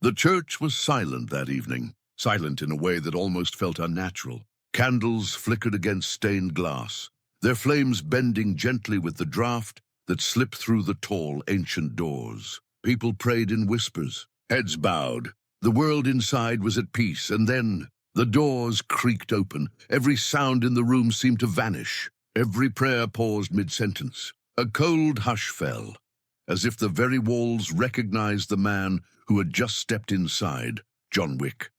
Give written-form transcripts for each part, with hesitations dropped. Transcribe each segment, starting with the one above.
The church was silent that evening, silent in a way that almost felt unnatural. Candles flickered against stained glass, their flames bending gently with the draught that slipped through the tall, ancient doors. People prayed in whispers, heads bowed. The world inside was at peace, and then the doors creaked open. Every sound in the room seemed to vanish. Every prayer paused mid-sentence. A cold hush fell, as if the very walls recognized the man who had just stepped inside, John Wick.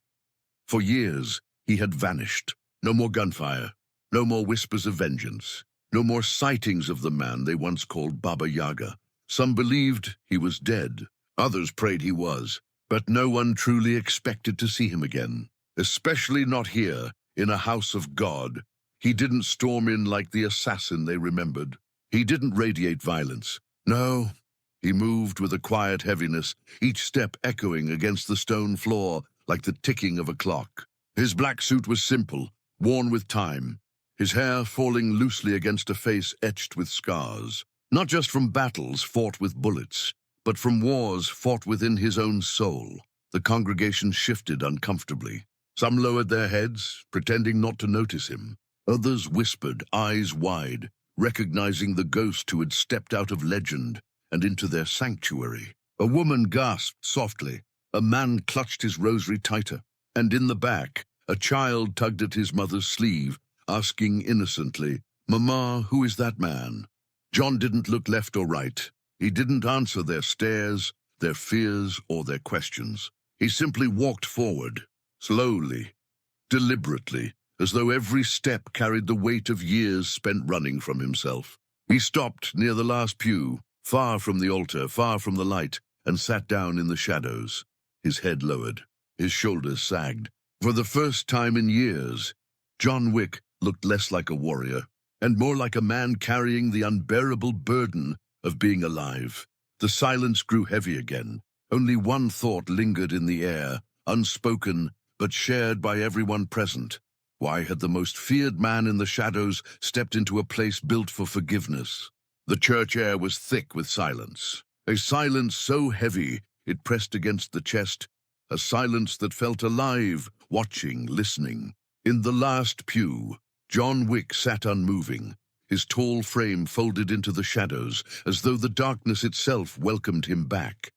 For years, he had vanished. No more gunfire, no more whispers of vengeance, no more sightings of the man they once called Baba Yaga. Some believed he was dead, others prayed he was, but no one truly expected to see him again, especially not here, in a house of God. He didn't storm in like the assassin they remembered. He didn't radiate violence. No, he moved with a quiet heaviness, each step echoing against the stone floor like the ticking of a clock. His black suit was simple, worn with time, his hair falling loosely against a face etched with scars, not just from battles fought with bullets, but from wars fought within his own soul. The congregation shifted uncomfortably. Some lowered their heads, pretending not to notice him. Others whispered, eyes wide, recognizing the ghost who had stepped out of legend and into their sanctuary. A woman gasped softly. A man clutched his rosary tighter, and in the back, a child tugged at his mother's sleeve, asking innocently, "Mama, who is that man?" John didn't look left or right. He didn't answer their stares, their fears, or their questions. He simply walked forward, slowly, deliberately, as though every step carried the weight of years spent running from himself. He stopped near the last pew, far from the altar, far from the light, and sat down in the shadows. His head lowered, his shoulders sagged. For the first time in years, John Wick looked less like a warrior and more like a man carrying the unbearable burden of being alive. The silence grew heavy again. Only one thought lingered in the air, unspoken but shared by everyone present. Why had the most feared man in the shadows stepped into a place built for forgiveness? The church air was thick with silence, a silence so heavy it pressed against the chest, a silence that felt alive, watching, listening. In the last pew, John Wick sat unmoving, his tall frame folded into the shadows, as though the darkness itself welcomed him back.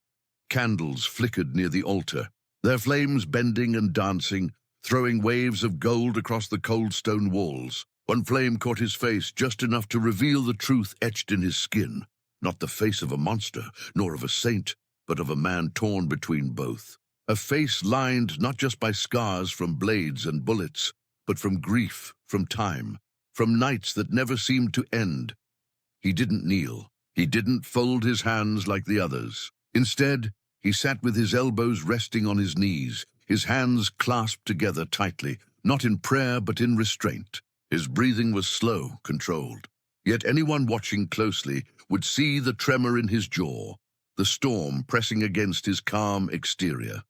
Candles flickered near the altar, their flames bending and dancing, throwing waves of gold across the cold stone walls. One flame caught his face just enough to reveal the truth etched in his skin. Not the face of a monster, nor of a saint, but of a man torn between both. A face lined not just by scars from blades and bullets, but from grief, from time, from nights that never seemed to end. He didn't kneel. He didn't fold his hands like the others. Instead, he sat with his elbows resting on his knees, his hands clasped together tightly, not in prayer but in restraint. His breathing was slow, controlled. Yet anyone watching closely would see the tremor in his jaw, the storm pressing against his calm exterior.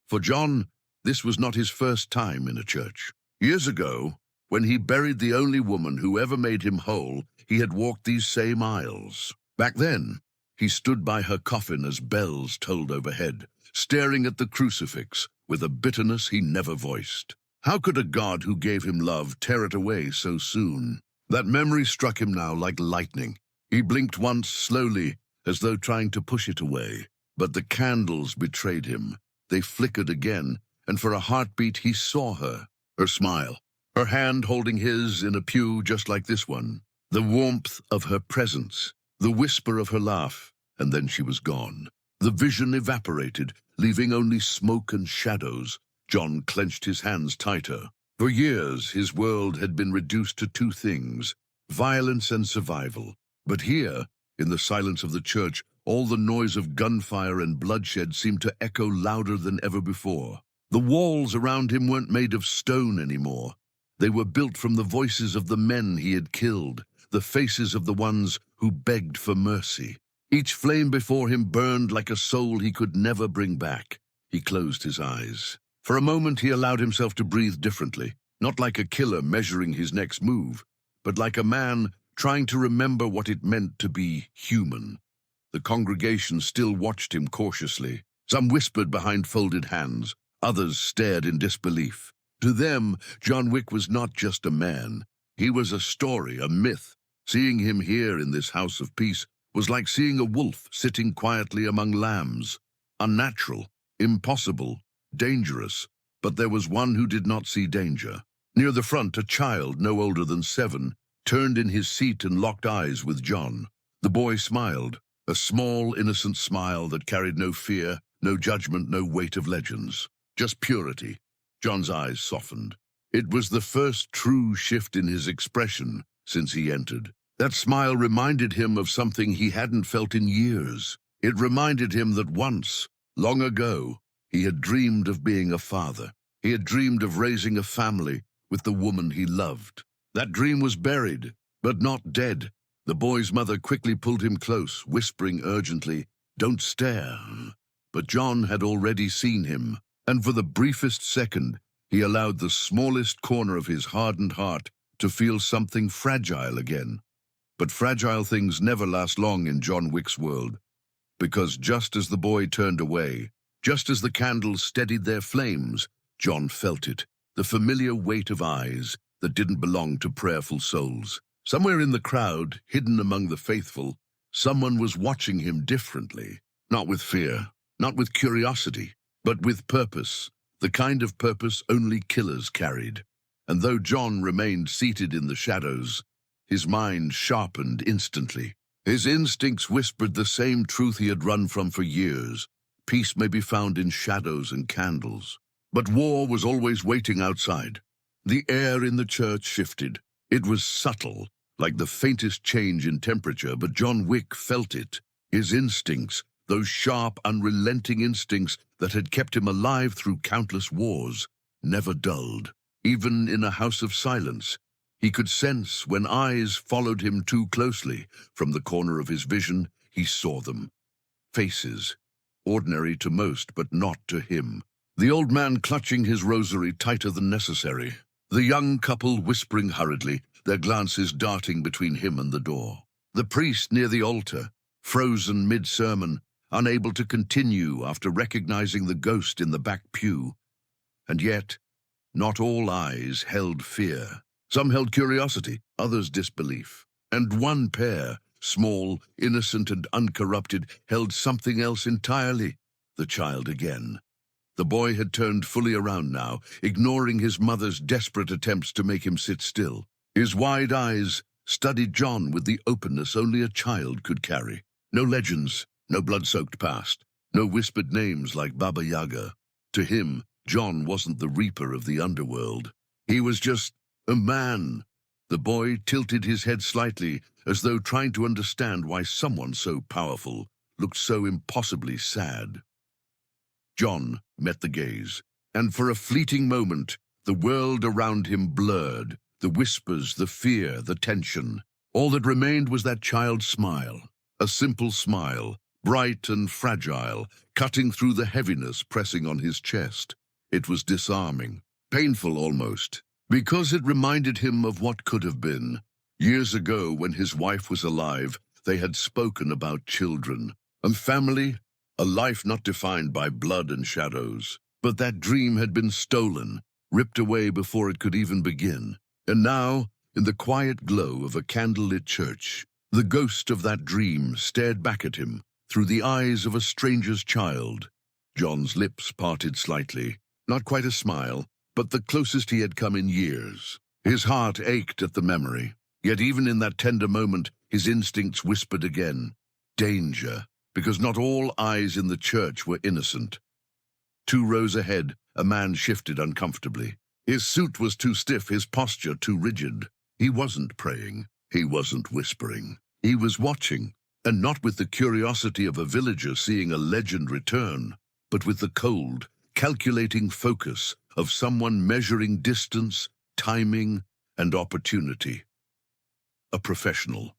For John, this was not his first time in a church. Years ago, when he buried the only woman who ever made him whole, he had walked these same aisles. Back then, he stood by her coffin as bells tolled overhead, staring at the crucifix with a bitterness he never voiced. How could a God who gave him love tear it away so soon? That memory struck him now like lightning. He blinked once slowly, as though trying to push it away. But the candles betrayed him. They flickered again, and for a heartbeat he saw her, her smile, her hand holding his in a pew just like this one, the warmth of her presence, the whisper of her laugh, and then she was gone. The vision evaporated, leaving only smoke and shadows. John clenched his hands tighter. For years, his world had been reduced to two things, violence and survival. But here, in the silence of the church, all the noise of gunfire and bloodshed seemed to echo louder than ever before. The walls around him weren't made of stone anymore. They were built from the voices of the men he had killed, the faces of the ones who begged for mercy. Each flame before him burned like a soul he could never bring back. He closed his eyes. For a moment he allowed himself to breathe differently, not like a killer measuring his next move, but like a man trying to remember what it meant to be human. The congregation still watched him cautiously. Some whispered behind folded hands, others stared in disbelief. To them, John Wick was not just a man. He was a story, a myth. Seeing him here in this house of peace was like seeing a wolf sitting quietly among lambs. Unnatural, impossible, dangerous. But there was one who did not see danger. Near the front, a child no older than 7 turned in his seat and locked eyes with John. The boy smiled, a small, innocent smile that carried no fear, no judgment, no weight of legends. Just purity. John's eyes softened. It was the first true shift in his expression since he entered. That smile reminded him of something he hadn't felt in years. It reminded him that once, long ago, he had dreamed of being a father. He had dreamed of raising a family with the woman he loved. That dream was buried, but not dead. The boy's mother quickly pulled him close, whispering urgently, "Don't stare." But John had already seen him, and for the briefest second, he allowed the smallest corner of his hardened heart to feel something fragile again. But fragile things never last long in John Wick's world, because just as the boy turned away, just as the candles steadied their flames, John felt it, the familiar weight of eyes that didn't belong to prayerful souls. Somewhere in the crowd, hidden among the faithful, someone was watching him differently, not with fear, not with curiosity, but with purpose, the kind of purpose only killers carried. And though John remained seated in the shadows, his mind sharpened instantly. His instincts whispered the same truth he had run from for years. Peace may be found in shadows and candles. But war was always waiting outside. The air in the church shifted. It was subtle, like the faintest change in temperature, but John Wick felt it. His instincts, those sharp, unrelenting instincts that had kept him alive through countless wars, never dulled. Even in a house of silence, he could sense when eyes followed him too closely. From the corner of his vision, he saw them. Faces, ordinary to most, but not to him. The old man clutching his rosary tighter than necessary. The young couple whispering hurriedly, their glances darting between him and the door. The priest near the altar, frozen mid-sermon, unable to continue after recognizing the ghost in the back pew. And yet, not all eyes held fear. Some held curiosity, others disbelief. And one pair, small, innocent, and uncorrupted, held something else entirely, the child again. The boy had turned fully around now, ignoring his mother's desperate attempts to make him sit still. His wide eyes studied John with the openness only a child could carry. No legends, no blood-soaked past, no whispered names like Baba Yaga. To him, John wasn't the reaper of the underworld. He was just a man. The boy tilted his head slightly, as though trying to understand why someone so powerful looked so impossibly sad. John met the gaze, and for a fleeting moment, the world around him blurred, the whispers, the fear, the tension. All that remained was that child's smile, a simple smile, bright and fragile, cutting through the heaviness pressing on his chest. It was disarming, painful almost, because it reminded him of what could have been. Years ago, when his wife was alive, they had spoken about children and family, a life not defined by blood and shadows. But that dream had been stolen, ripped away before it could even begin. And now, in the quiet glow of a candlelit church, the ghost of that dream stared back at him through the eyes of a stranger's child. John's lips parted slightly, not quite a smile, but the closest he had come in years. His heart ached at the memory, yet even in that tender moment, his instincts whispered again, danger, because not all eyes in the church were innocent. 2 rows ahead, a man shifted uncomfortably. His suit was too stiff, his posture too rigid. He wasn't praying, he wasn't whispering. He was watching, and not with the curiosity of a villager seeing a legend return, but with the cold, calculating focus of someone measuring distance, timing, and opportunity. A professional.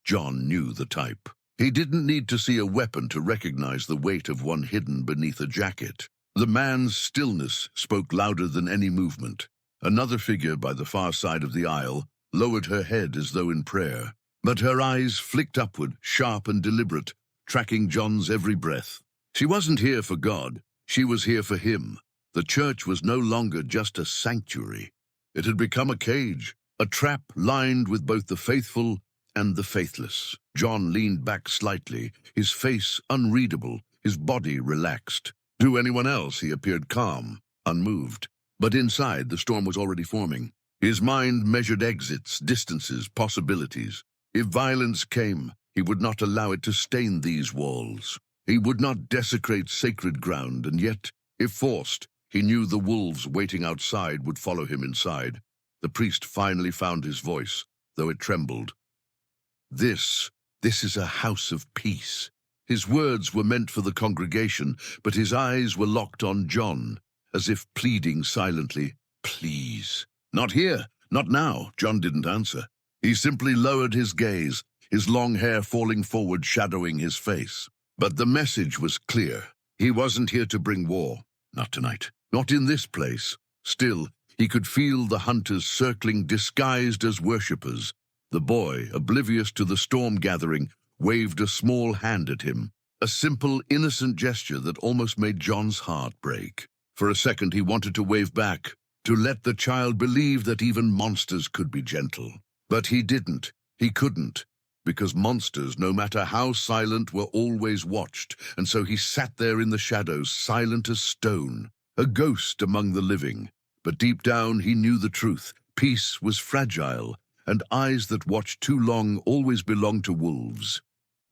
John knew the type. He didn't need to see a weapon to recognize the weight of one hidden beneath a jacket. The man's stillness spoke louder than any movement. Another figure by the far side of the aisle lowered her head as though in prayer, but her eyes flicked upward, sharp and deliberate, tracking John's every breath. She wasn't here for God. She was here for him. The church was no longer just a sanctuary. It had become a cage, a trap lined with both the faithful and the faithless. John leaned back slightly, his face unreadable, his body relaxed. To anyone else, he appeared calm, unmoved. But inside, the storm was already forming. His mind measured exits, distances, possibilities. If violence came, he would not allow it to stain these walls. He would not desecrate sacred ground, and yet, if forced, he knew the wolves waiting outside would follow him inside. The priest finally found his voice, though it trembled. This is a house of peace. His words were meant for the congregation, but his eyes were locked on John, as if pleading silently, "Please." "Not here, not now," John didn't answer. He simply lowered his gaze, his long hair falling forward, shadowing his face. But the message was clear. He wasn't here to bring war. Not tonight. Not in this place. Still, he could feel the hunters circling disguised as worshippers. The boy, oblivious to the storm gathering, waved a small hand at him. A simple, innocent gesture that almost made John's heart break. For a second, he wanted to wave back, to let the child believe that even monsters could be gentle. But he didn't. He couldn't. Because monsters, no matter how silent, were always watched, and so he sat there in the shadows, silent as stone, a ghost among the living. But deep down he knew the truth. Peace was fragile, and eyes that watched too long always belonged to wolves.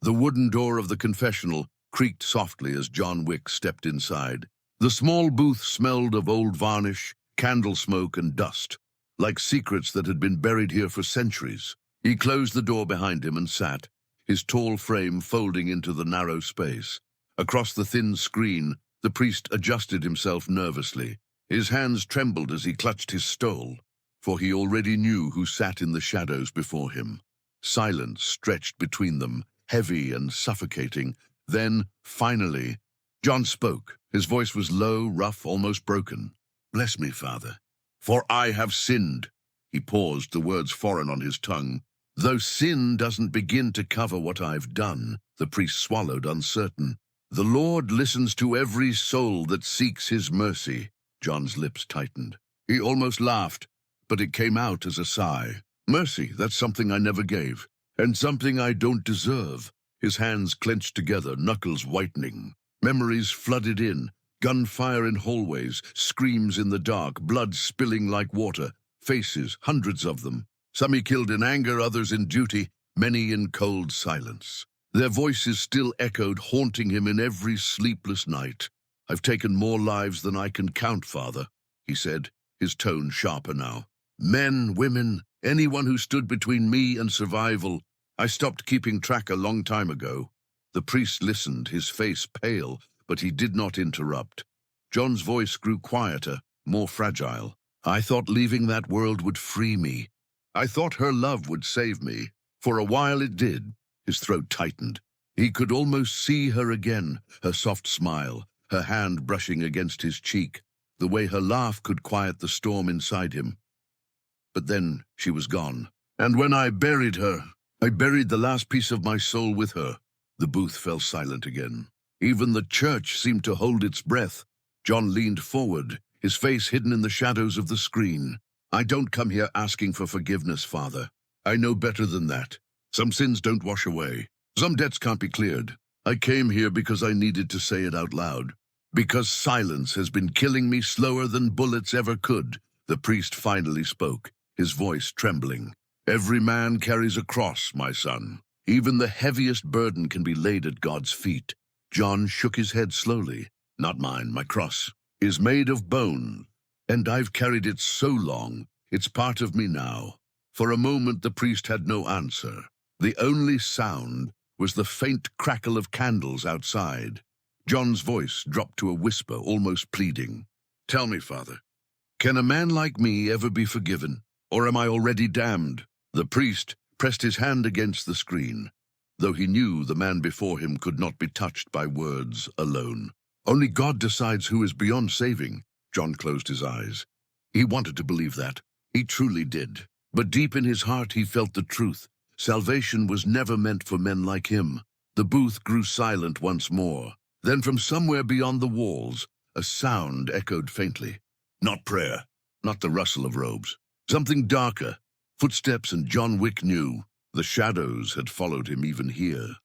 The wooden door of the confessional creaked softly as John Wick stepped inside. The small booth smelled of old varnish, candle smoke, and dust, like secrets that had been buried here for centuries. He closed the door behind him and sat, his tall frame folding into the narrow space. Across the thin screen, the priest adjusted himself nervously. His hands trembled as he clutched his stole, for he already knew who sat in the shadows before him. Silence stretched between them, heavy and suffocating. Then, finally, John spoke. His voice was low, rough, almost broken. "Bless me, Father, for I have sinned." He paused, the words foreign on his tongue. "Though sin doesn't begin to cover what I've done," the priest swallowed, uncertain. "The Lord listens to every soul that seeks his mercy." John's lips tightened. He almost laughed, but it came out as a sigh. "Mercy, that's something I never gave, and something I don't deserve." His hands clenched together, knuckles whitening. Memories flooded in, gunfire in hallways, screams in the dark, blood spilling like water, faces, hundreds of them. Some he killed in anger, others in duty, many in cold silence. Their voices still echoed, haunting him in every sleepless night. "I've taken more lives than I can count, Father," he said, his tone sharper now. "Men, women, anyone who stood between me and survival. I stopped keeping track a long time ago." The priest listened, his face pale, but he did not interrupt. John's voice grew quieter, more fragile. "I thought leaving that world would free me. I thought her love would save me. For a while it did." His throat tightened. He could almost see her again, her soft smile, her hand brushing against his cheek, the way her laugh could quiet the storm inside him. But then she was gone. "And when I buried her, I buried the last piece of my soul with her." The booth fell silent again. Even the church seemed to hold its breath. John leaned forward, his face hidden in the shadows of the screen. "I don't come here asking for forgiveness, Father. I know better than that. Some sins don't wash away. Some debts can't be cleared. I came here because I needed to say it out loud. Because silence has been killing me slower than bullets ever could." The priest finally spoke, his voice trembling. "Every man carries a cross, my son. Even the heaviest burden can be laid at God's feet." John shook his head slowly. "Not mine. My cross is made of bone, and I've carried it so long, it's part of me now." For a moment the priest had no answer. The only sound was the faint crackle of candles outside. John's voice dropped to a whisper, almost pleading. "Tell me, Father, can a man like me ever be forgiven? Or am I already damned?" The priest pressed his hand against the screen, though he knew the man before him could not be touched by words alone. "Only God decides who is beyond saving." John closed his eyes. He wanted to believe that. He truly did. But deep in his heart he felt the truth. Salvation was never meant for men like him. The booth grew silent once more. Then from somewhere beyond the walls, a sound echoed faintly. Not prayer, not the rustle of robes. Something darker. Footsteps, and John Wick knew. The shadows had followed him even here.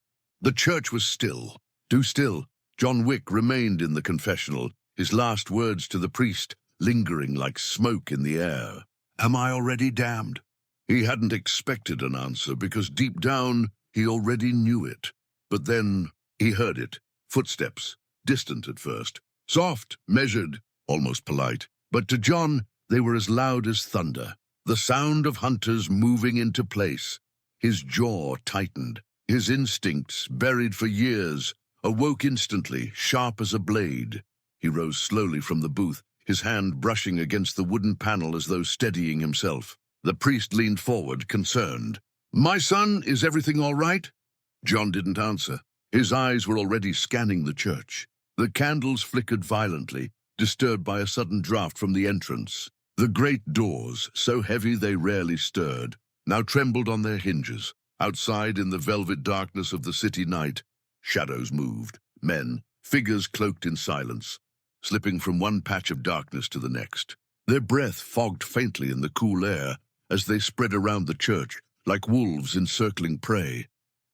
The church was still. Too still. John Wick remained in the confessional, his last words to the priest lingering like smoke in the air. Am I already damned? He hadn't expected an answer because deep down he already knew it. But then he heard it. Footsteps, distant at first. Soft, measured, almost polite. But to John, they were as loud as thunder. The sound of hunters moving into place. His jaw tightened. His instincts, buried for years, awoke instantly, sharp as a blade. He rose slowly from the booth, his hand brushing against the wooden panel as though steadying himself. The priest leaned forward, concerned. My son, is everything all right? John didn't answer. His eyes were already scanning the church. The candles flickered violently, disturbed by a sudden draft from the entrance. The great doors, so heavy they rarely stirred, now trembled on their hinges. Outside, in the velvet darkness of the city night, shadows moved. Men, figures cloaked in silence, slipping from one patch of darkness to the next. Their breath fogged faintly in the cool air as they spread around the church, like wolves encircling prey.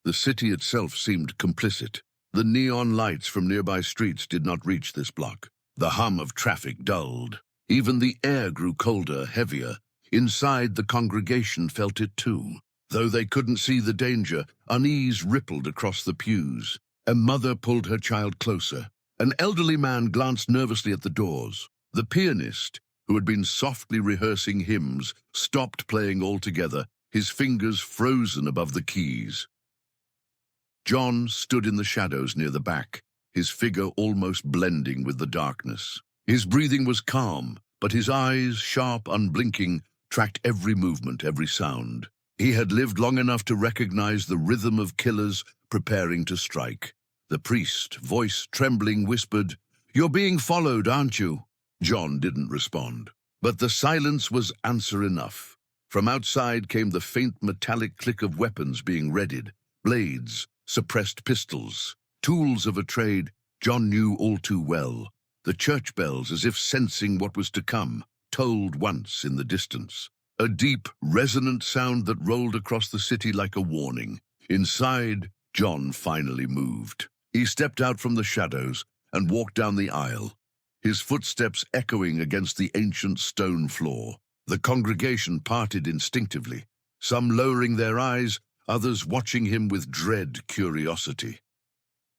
The city itself seemed complicit. The neon lights from nearby streets did not reach this block. The hum of traffic dulled. Even the air grew colder, heavier. Inside, the congregation felt it too. Though they couldn't see the danger, unease rippled across the pews. A mother pulled her child closer. An elderly man glanced nervously at the doors. The pianist, who had been softly rehearsing hymns, stopped playing altogether, his fingers frozen above the keys. John stood in the shadows near the back, his figure almost blending with the darkness. His breathing was calm, but his eyes, sharp, unblinking, tracked every movement, every sound. He had lived long enough to recognize the rhythm of killers preparing to strike. The priest, voice trembling, whispered, "You're being followed, aren't you?" John didn't respond. But the silence was answer enough. From outside came the faint metallic click of weapons being readied. Blades, suppressed pistols, tools of a trade John knew all too well. The church bells, as if sensing what was to come, tolled once in the distance. A deep, resonant sound that rolled across the city like a warning. Inside, John finally moved. He stepped out from the shadows and walked down the aisle, his footsteps echoing against the ancient stone floor. The congregation parted instinctively, some lowering their eyes, others watching him with dread curiosity.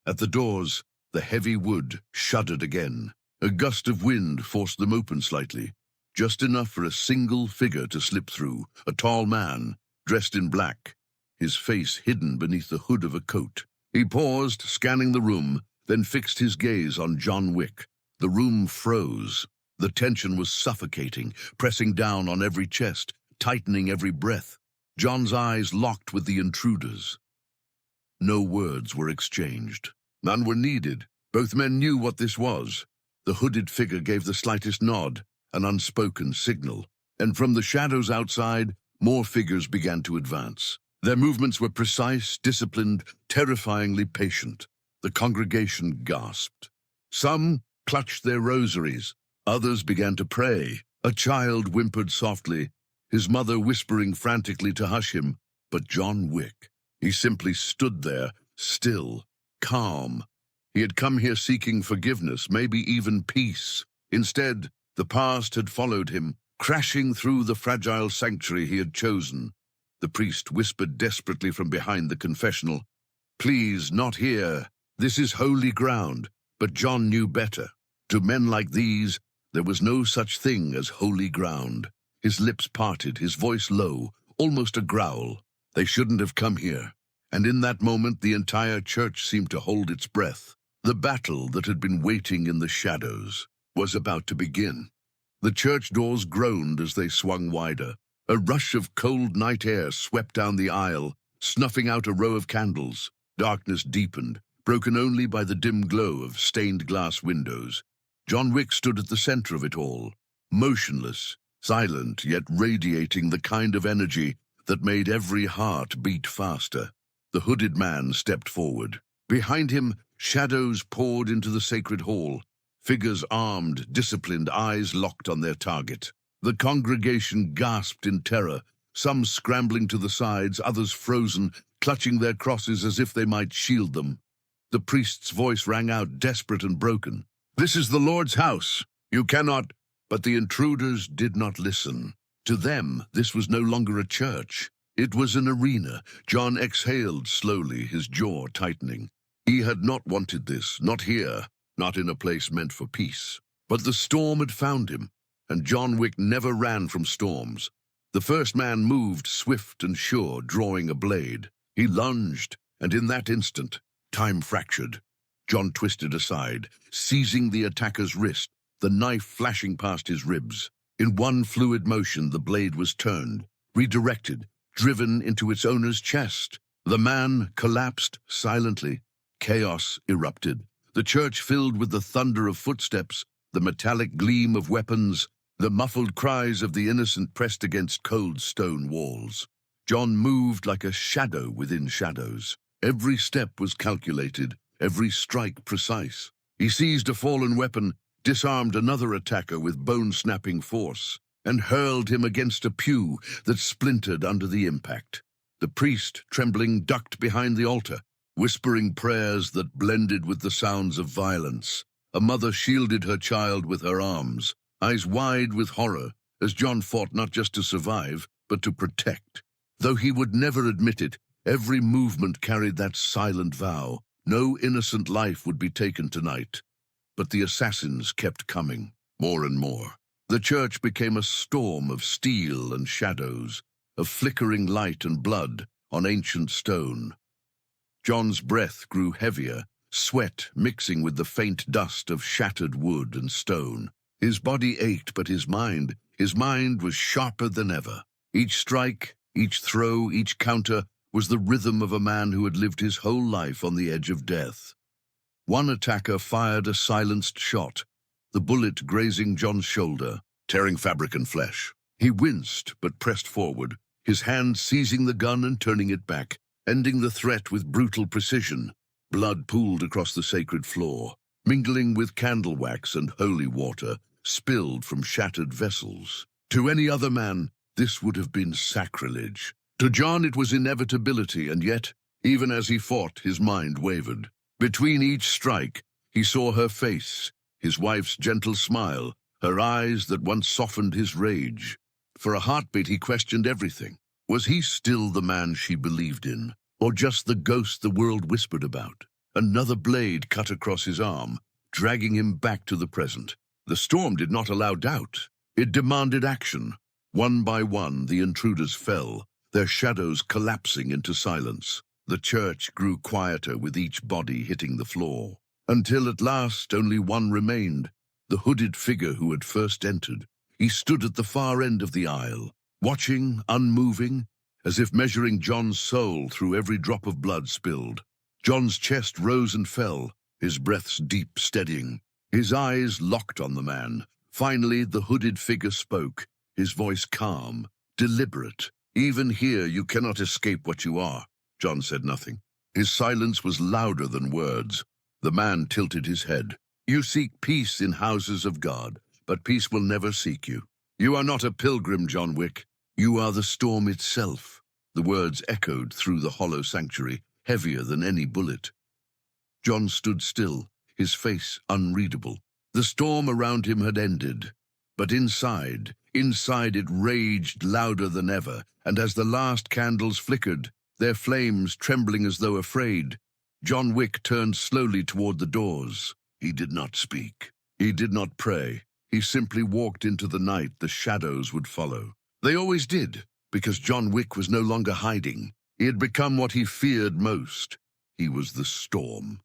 At the doors, the heavy wood shuddered again. A gust of wind forced them open slightly, just enough for a single figure to slip through, a tall man, dressed in black, his face hidden beneath the hood of a coat. He paused, scanning the room, then fixed his gaze on John Wick. The room froze. The tension was suffocating, pressing down on every chest, tightening every breath. John's eyes locked with the intruders. No words were exchanged. None were needed. Both men knew what this was. The hooded figure gave the slightest nod, an unspoken signal. And from the shadows outside, more figures began to advance. Their movements were precise, disciplined, terrifyingly patient. The congregation gasped. Some clutched their rosaries. Others began to pray. A child whimpered softly, his mother whispering frantically to hush him. But John Wick, he simply stood there, still, calm. He had come here seeking forgiveness, maybe even peace. Instead, the past had followed him, crashing through the fragile sanctuary he had chosen. The priest whispered desperately from behind the confessional, "Please, not here. This is holy ground." But John knew better. To men like these, there was no such thing as holy ground. His lips parted, his voice low, almost a growl. They shouldn't have come here. And in that moment, the entire church seemed to hold its breath. The battle that had been waiting in the shadows was about to begin. The church doors groaned as they swung wider. A rush of cold night air swept down the aisle, snuffing out a row of candles. Darkness deepened, broken only by the dim glow of stained glass windows. John Wick stood at the center of it all, motionless, silent, yet radiating the kind of energy that made every heart beat faster. The hooded man stepped forward. Behind him, Shadows poured into the sacred hall, figures armed, disciplined, eyes locked on their target. The congregation gasped in terror, some scrambling to the sides, others frozen, clutching their crosses as if they might shield them. The priest's voice rang out, desperate and broken. "This is the Lord's house. You cannot—" But the intruders did not listen. To them, this was no longer a church. It was an arena. John exhaled slowly, his jaw tightening. He had not wanted this, not here, not in a place meant for peace. But the storm had found him, and John Wick never ran from storms. The first man moved, swift and sure, drawing a blade. He lunged, and in that instant, time fractured. John twisted aside, seizing the attacker's wrist, the knife flashing past his ribs. In one fluid motion, the blade was turned, redirected, driven into its owner's chest. The man collapsed silently. Chaos erupted. The church filled with the thunder of footsteps, the metallic gleam of weapons, the muffled cries of the innocent pressed against cold stone walls. John moved like a shadow within shadows. Every step was calculated, every strike precise. He seized a fallen weapon, disarmed another attacker with bone-snapping force, and hurled him against a pew that splintered under the impact. The priest, trembling, ducked behind the altar, whispering prayers that blended with the sounds of violence. A mother shielded her child with her arms, eyes wide with horror, as John fought not just to survive, but to protect. Though he would never admit it, every movement carried that silent vow. No innocent life would be taken tonight. But the assassins kept coming, more and more. The church became a storm of steel and shadows, of flickering light and blood on ancient stone. John's breath grew heavier, sweat mixing with the faint dust of shattered wood and stone. His body ached, but his mind was sharper than ever. Each strike, each throw, each counter was the rhythm of a man who had lived his whole life on the edge of death. One attacker fired a silenced shot, the bullet grazing John's shoulder, tearing fabric and flesh. He winced, but pressed forward, his hand seizing the gun and turning it back, ending the threat with brutal precision. Blood pooled across the sacred floor, mingling with candle wax and holy water, spilled from shattered vessels. To any other man, this would have been sacrilege. To John, it was inevitability, and yet, even as he fought, his mind wavered. Between each strike, he saw her face, his wife's gentle smile, her eyes that once softened his rage. For a heartbeat, he questioned everything. Was he still the man she believed in, or just the ghost the world whispered about? Another blade cut across his arm, dragging him back to the present. The storm did not allow doubt. It demanded action. One by one, the intruders fell, their shadows collapsing into silence. The church grew quieter with each body hitting the floor, until at last only one remained, the hooded figure who had first entered. He stood at the far end of the aisle, watching, unmoving, as if measuring John's soul through every drop of blood spilled. John's chest rose and fell, his breaths deep, steadying. His eyes locked on the man. Finally, the hooded figure spoke, his voice calm, deliberate. "Even here, you cannot escape what you are." John said nothing. His silence was louder than words. The man tilted his head. "You seek peace in houses of God, but peace will never seek you. You are not a pilgrim, John Wick. You are the storm itself." The words echoed through the hollow sanctuary, heavier than any bullet. John stood still, his face unreadable. The storm around him had ended, but inside it raged louder than ever, and as the last candles flickered, their flames trembling as though afraid, John Wick turned slowly toward the doors. He did not speak. He did not pray. He simply walked into the night the shadows would follow. They always did, because John Wick was no longer hiding. He had become what he feared most. He was the storm.